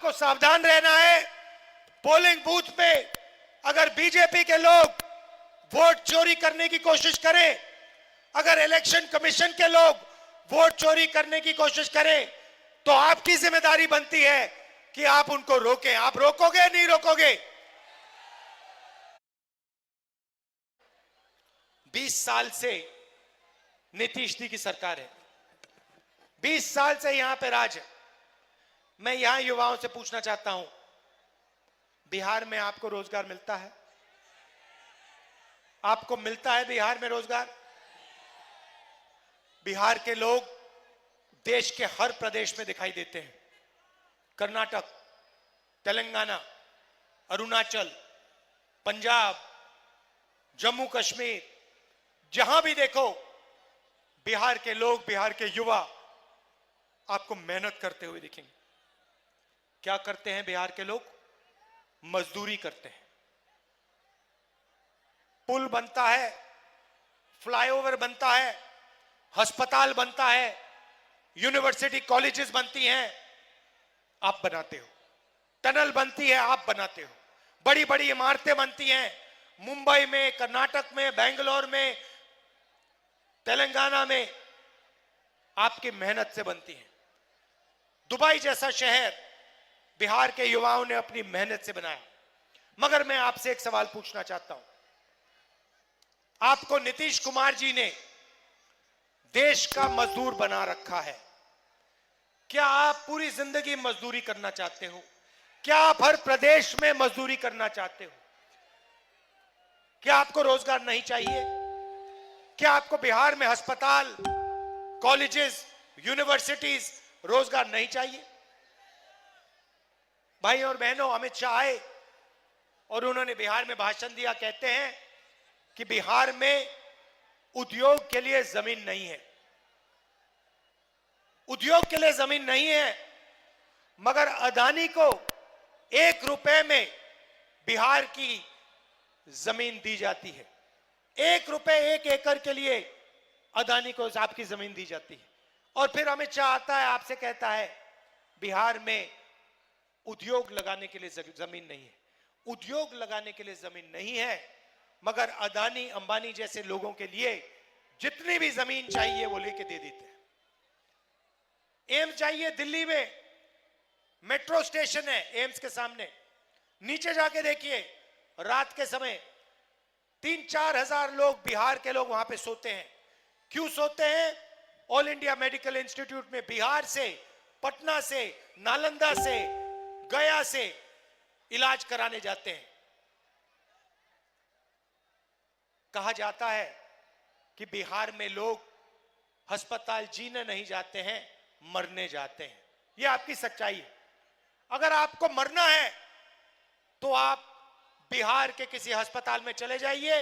को सावधान रहना है। पोलिंग बूथ में अगर बीजेपी के लोग वोट चोरी करने की कोशिश करें, अगर इलेक्शन कमीशन के लोग वोट चोरी करने की कोशिश करें, तो आपकी जिम्मेदारी बनती है कि आप उनको रोकें। आप रोकोगे नहीं रोकोगे? 20 साल से नीतीश जी की सरकार है, 20 साल से यहां पे राज है। मैं यहां युवाओं से पूछना चाहता हूं, बिहार में आपको रोजगार मिलता है? आपको मिलता है बिहार में रोजगार? बिहार के लोग देश के हर प्रदेश में दिखाई देते हैं। कर्नाटक, तेलंगाना, अरुणाचल, पंजाब, जम्मू कश्मीर, जहां भी देखो बिहार के लोग, बिहार के युवा आपको मेहनत करते हुए दिखेंगे। क्या करते हैं बिहार के लोग? मजदूरी करते हैं। पुल बनता है, फ्लाईओवर बनता है, अस्पताल बनता है, यूनिवर्सिटी कॉलेजेस बनती हैं, आप बनाते हो। टनल बनती है, आप बनाते हो। बड़ी बड़ी इमारतें बनती हैं, मुंबई में, कर्नाटक में, बेंगलोर में, तेलंगाना में आपकी मेहनत से बनती है। दुबई जैसा शहर बिहार के युवाओं ने अपनी मेहनत से बनाया। मगर मैं आपसे एक सवाल पूछना चाहता हूं, आपको नीतीश कुमार जी ने देश का मजदूर बना रखा है। क्या आप पूरी जिंदगी मजदूरी करना चाहते हो? क्या आप हर प्रदेश में मजदूरी करना चाहते हो? क्या आपको रोजगार नहीं चाहिए? क्या आपको बिहार में अस्पताल, कॉलेजेस, यूनिवर्सिटीज, रोजगार नहीं चाहिए? भाई और बहनों, अमित शाह आए और उन्होंने बिहार में भाषण दिया। कहते हैं कि बिहार में उद्योग के लिए जमीन नहीं है। उद्योग के लिए जमीन नहीं है, मगर अदानी को 1 रुपए में बिहार की जमीन दी जाती है। 1 रुपए 1 एकड़ के लिए अदानी को आपकी जमीन दी जाती है। और फिर अमित शाह आता है, आपसे कहता है बिहार में उद्योग लगाने के लिए जमीन नहीं है। उद्योग लगाने के लिए जमीन नहीं है, मगर अदानी अंबानी जैसे लोगों के लिए जितनी भी जमीन चाहिए वो लेके दे देते हैं। एम्स चाहिए दिल्ली में, मेट्रो स्टेशन है एम्स के सामने, नीचे जाके देखिए रात के समय 3-4 हजार लोग, बिहार के लोग वहां पे सोते हैं। क्यों सोते हैं? ऑल इंडिया मेडिकल इंस्टीट्यूट में बिहार से, पटना से, नालंदा से, गया से इलाज कराने जाते हैं। कहा जाता है कि बिहार में लोग अस्पताल जीने नहीं जाते हैं, मरने जाते हैं। यह आपकी सच्चाई है। अगर आपको मरना है तो आप बिहार के किसी अस्पताल में चले जाइए,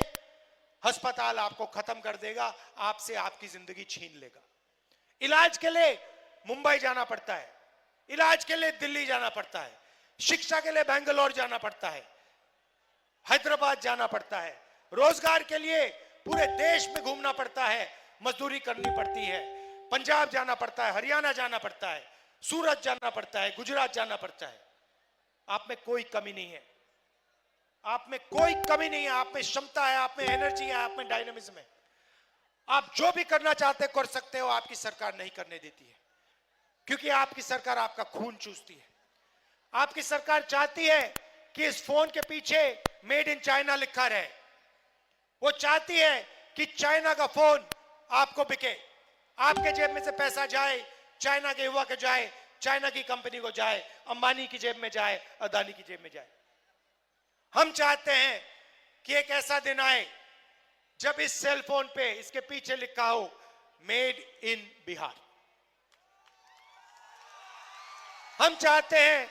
अस्पताल आपको खत्म कर देगा, आपसे आपकी जिंदगी छीन लेगा। इलाज के लिए मुंबई जाना पड़ता है, इलाज के लिए दिल्ली जाना पड़ता है, शिक्षा के लिए बेंगलोर जाना पड़ता है, हैदराबाद जाना पड़ता है, रोजगार के लिए पूरे देश में घूमना पड़ता है, मजदूरी करनी पड़ती है, पंजाब जाना पड़ता है, हरियाणा जाना पड़ता है, सूरत जाना पड़ता है, गुजरात जाना पड़ता है। आप में कोई कमी नहीं है, आप में कोई कमी नहीं है, आप में क्षमता है, आप में एनर्जी है, आप में डायनामिज्म है। आप जो भी करना चाहते कर सकते हो, आपकी सरकार नहीं करने देती है, क्योंकि आपकी सरकार आपका खून चूसती है। आपकी सरकार चाहती है कि इस फोन के पीछे मेड इन चाइना लिखा रहे। वो चाहती है कि चाइना का फोन आपको बिके, आपके जेब में से पैसा जाए, चाइना के युवा के जाए, चाइना की कंपनी को जाए, अंबानी की जेब में जाए, अदानी की जेब में जाए। हम चाहते हैं कि एक ऐसा दिन आए जब इस सेल फोन पे इसके पीछे लिखा हो मेड इन बिहार। हम चाहते हैं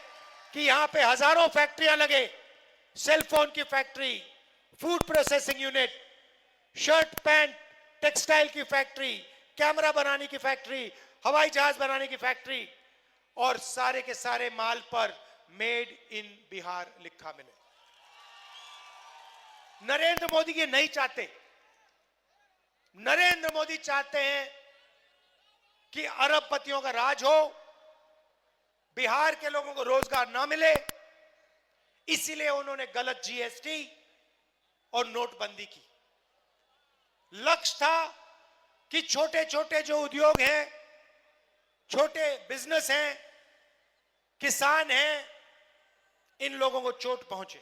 कि यहां पे हजारों फैक्ट्रियां लगे, सेल फोन की factory, food processing unit, shirt pant textile की फैक्ट्री, कैमरा बनाने की फैक्ट्री, हवाई जहाज बनाने की फैक्ट्री, और सारे के सारे माल पर मेड इन बिहार लिखा मिले। नरेंद्र मोदी ये नहीं चाहते। नरेंद्र मोदी चाहते हैं कि अरबपतियों का राज हो, बिहार के लोगों को रोजगार ना मिले, इसीलिए उन्होंने गलत जीएसटी और नोटबंदी की। लक्ष्य था कि छोटे छोटे जो उद्योग हैं, छोटे बिजनेस हैं, किसान हैं, इन लोगों को चोट पहुंचे।